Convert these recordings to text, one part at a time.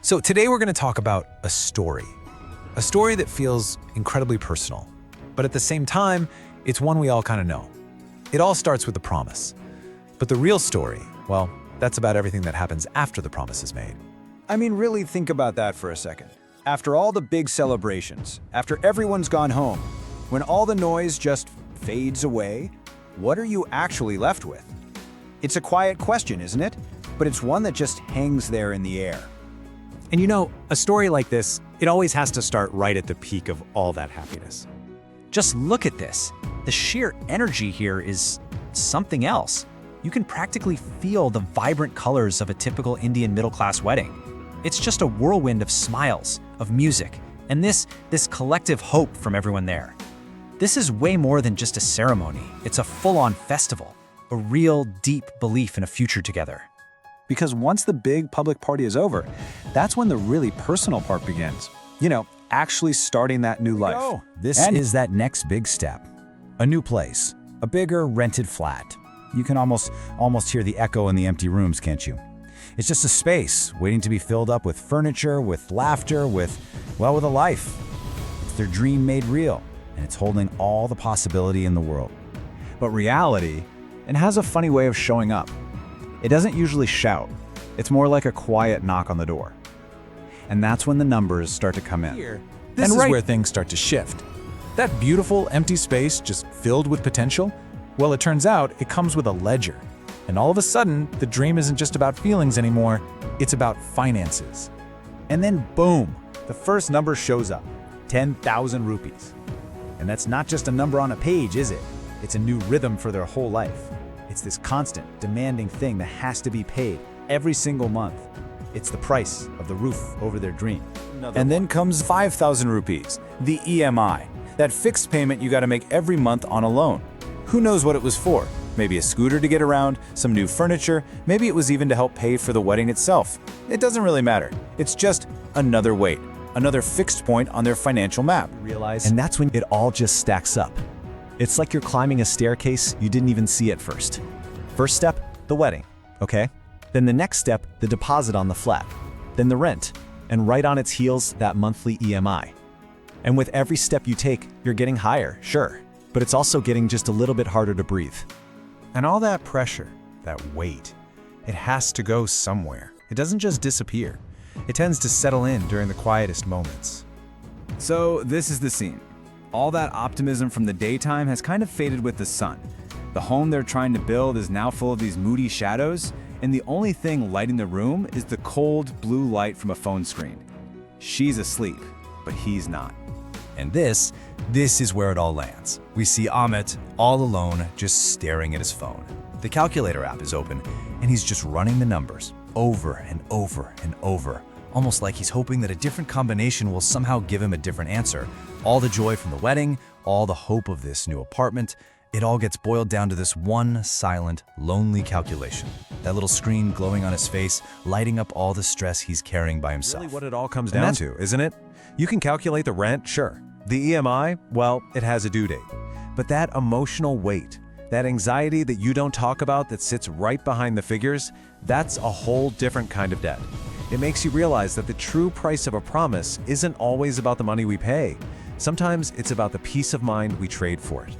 So today we're going to talk about a story that feels incredibly personal, but at the same time, it's one we all kind of know. It all starts with the promise. But the real story, well, that's about everything that happens after the promise is made. I mean, really think about that for a second. After all the big celebrations, after everyone's gone home, when all the noise just fades away, what are you actually left with? It's a quiet question, isn't it? But it's one that just hangs there in the air. And you know, a story like this, it always has to start right at the peak of all that happiness. Just look at this. The sheer energy here is something else. You can practically feel the vibrant colors of a typical Indian middle-class wedding. It's just a whirlwind of smiles, of music, and this collective hope from everyone there. This is way more than just a ceremony. It's a full-on festival, a real deep belief in a future together. Because once the big public party is over, that's when the really personal part begins. You know, actually starting that new life. This is that next big step. A new place, a bigger rented flat. You can almost hear the echo in the empty rooms, can't you? It's just a space waiting to be filled up with furniture, with laughter, with a life. It's their dream made real, and it's holding all the possibility in the world. But reality, it has a funny way of showing up. It doesn't usually shout. It's more like a quiet knock on the door. And that's when the numbers start to come in. This is where things start to shift. That beautiful empty space just filled with potential, well, it turns out it comes with a ledger. And all of a sudden, the dream isn't just about feelings anymore, it's about finances. And then boom, the first number shows up, 10,000 rupees. And that's not just a number on a page, is it? It's a new rhythm for their whole life. It's this constant, demanding thing that has to be paid every single month. It's the price of the roof over their dream. And then comes 5,000 rupees, the EMI, that fixed payment you gotta make every month on a loan. Who knows what it was for? Maybe a scooter to get around, some new furniture, maybe it was even to help pay for the wedding itself. It doesn't really matter. It's just another weight, another fixed point on their financial map. And that's when it all just stacks up. It's like you're climbing a staircase you didn't even see at first. First step, the wedding, okay? Then the next step, the deposit on the flat. Then the rent, and right on its heels, that monthly EMI. And with every step you take, you're getting higher, sure, but it's also getting just a little bit harder to breathe. And all that pressure, that weight, it has to go somewhere. It doesn't just disappear. It tends to settle in during the quietest moments. So this is the scene. All that optimism from the daytime has kind of faded with the sun. The home they're trying to build is now full of these moody shadows, and the only thing lighting the room is the cold blue light from a phone screen. She's asleep, but he's not. And this is where it all lands. We see Amit all alone, just staring at his phone. The calculator app is open, and he's just running the numbers over and over and over, almost like he's hoping that a different combination will somehow give him a different answer. All the joy from the wedding, all the hope of this new apartment, it all gets boiled down to this one silent, lonely calculation. That little screen glowing on his face, lighting up all the stress he's carrying by himself. Really what it all comes down to, isn't it? You can calculate the rent, sure. The EMI, well, it has a due date. But that emotional weight, that anxiety that you don't talk about that sits right behind the figures, that's a whole different kind of debt. It makes you realize that the true price of a promise isn't always about the money we pay. Sometimes it's about the peace of mind we trade for it.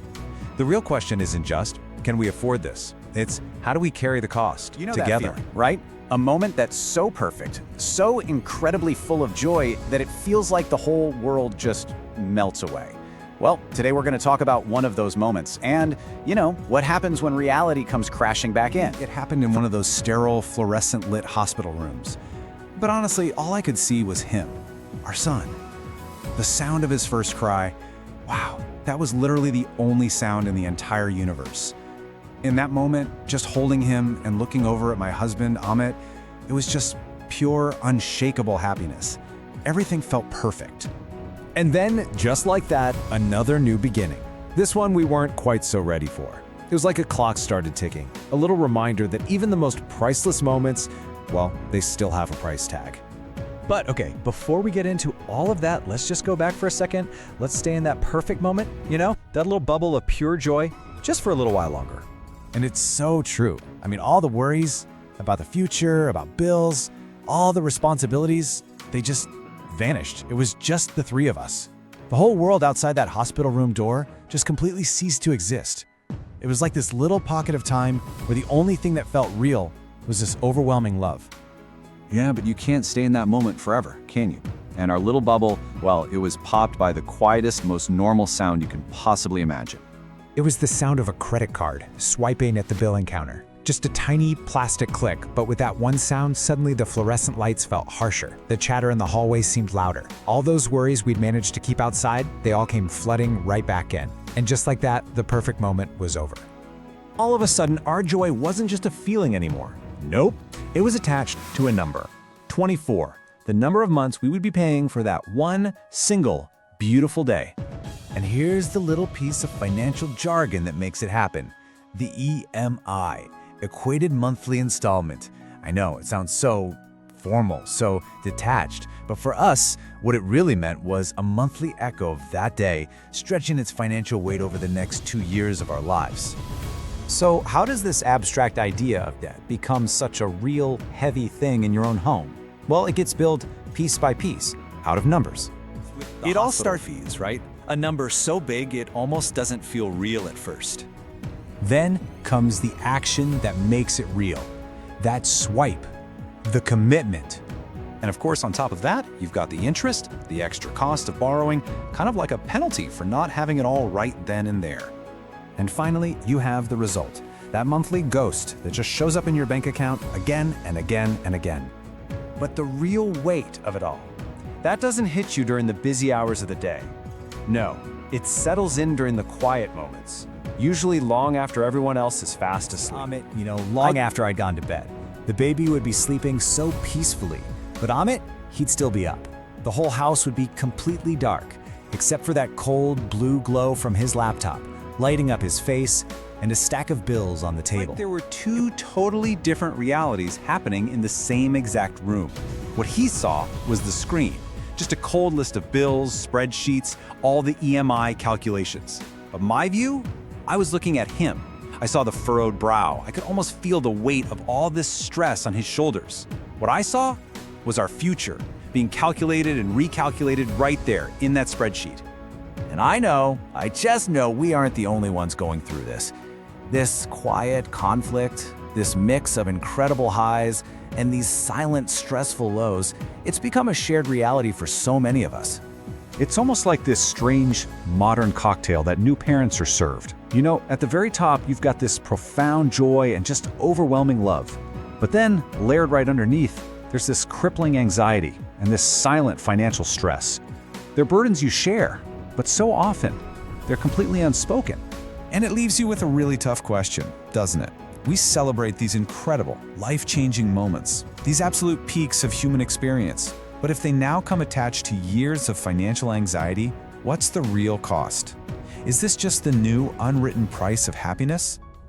The real question isn't just, can we afford this? It's, how do we carry the cost You know together? that feeling, right? A moment that's so perfect, so incredibly full of joy that it feels like the whole world just melts away. Well, today we're going to talk about one of those moments and, you know, what happens when reality comes crashing back in. It happened in one of those sterile, fluorescent-lit hospital rooms. But honestly, all I could see was him, our son. The sound of his first cry, wow, that was literally the only sound in the entire universe. In that moment, just holding him and looking over at my husband, Amit, it was just pure, unshakable happiness. Everything felt perfect. And then, just like that, another new beginning. This one we weren't quite so ready for. It was like a clock started ticking, a little reminder that even the most priceless moments, well, they still have a price tag. But okay, before we get into all of that, let's just go back for a second. Let's stay in that perfect moment, you know, that little bubble of pure joy, just for a little while longer. And it's so true. I mean, all the worries about the future, about bills, all the responsibilities, they just vanished. It was just the three of us. The whole world outside that hospital room door just completely ceased to exist. It was like this little pocket of time where the only thing that felt real was this overwhelming love. Yeah, but you can't stay in that moment forever, can you? And our little bubble, well, it was popped by the quietest, most normal sound you can possibly imagine. It was the sound of a credit card swiping at the billing counter. Just a tiny plastic click, but with that one sound, suddenly the fluorescent lights felt harsher. The chatter in the hallway seemed louder. All those worries we'd managed to keep outside, they all came flooding right back in. And just like that, the perfect moment was over. All of a sudden, our joy wasn't just a feeling anymore. Nope, it was attached to a number. 24, the number of months we would be paying for that one single beautiful day. And here's the little piece of financial jargon that makes it happen. The EMI, Equated Monthly Installment. I know, it sounds so formal, so detached, but for us, what it really meant was a monthly echo of that day, stretching its financial weight over the next 2 years of our lives. So how does this abstract idea of debt become such a real, heavy thing in your own home? Well, it gets built piece by piece, out of numbers. It all starts fees, right? A number so big it almost doesn't feel real at first. Then comes the action that makes it real. That swipe, the commitment. And of course, on top of that, you've got the interest, the extra cost of borrowing, kind of like a penalty for not having it all right then and there. And finally, you have the result. That monthly ghost that just shows up in your bank account again and again and again. But the real weight of it all, that doesn't hit you during the busy hours of the day. No, it settles in during the quiet moments, usually long after everyone else is fast asleep. Long after I'd gone to bed. The baby would be sleeping so peacefully, but Amit, he'd still be up. The whole house would be completely dark, except for that cold blue glow from his laptop, lighting up his face and a stack of bills on the table. Like there were two totally different realities happening in the same exact room. What he saw was the screen, just a cold list of bills, spreadsheets, all the EMI calculations. But my view, I was looking at him. I saw the furrowed brow. I could almost feel the weight of all this stress on his shoulders. What I saw was our future being calculated and recalculated right there in that spreadsheet. And I just know we aren't the only ones going through this. This quiet conflict, this mix of incredible highs and these silent, stressful lows, it's become a shared reality for so many of us. It's almost like this strange, modern cocktail that new parents are served. You know, at the very top, you've got this profound joy and just overwhelming love. But then, layered right underneath, there's this crippling anxiety and this silent financial stress. They're burdens you share, but so often, they're completely unspoken. And it leaves you with a really tough question, doesn't it? We celebrate these incredible, life-changing moments, these absolute peaks of human experience. But if they now come attached to years of financial anxiety, what's the real cost? Is this just the new, unwritten price of happiness?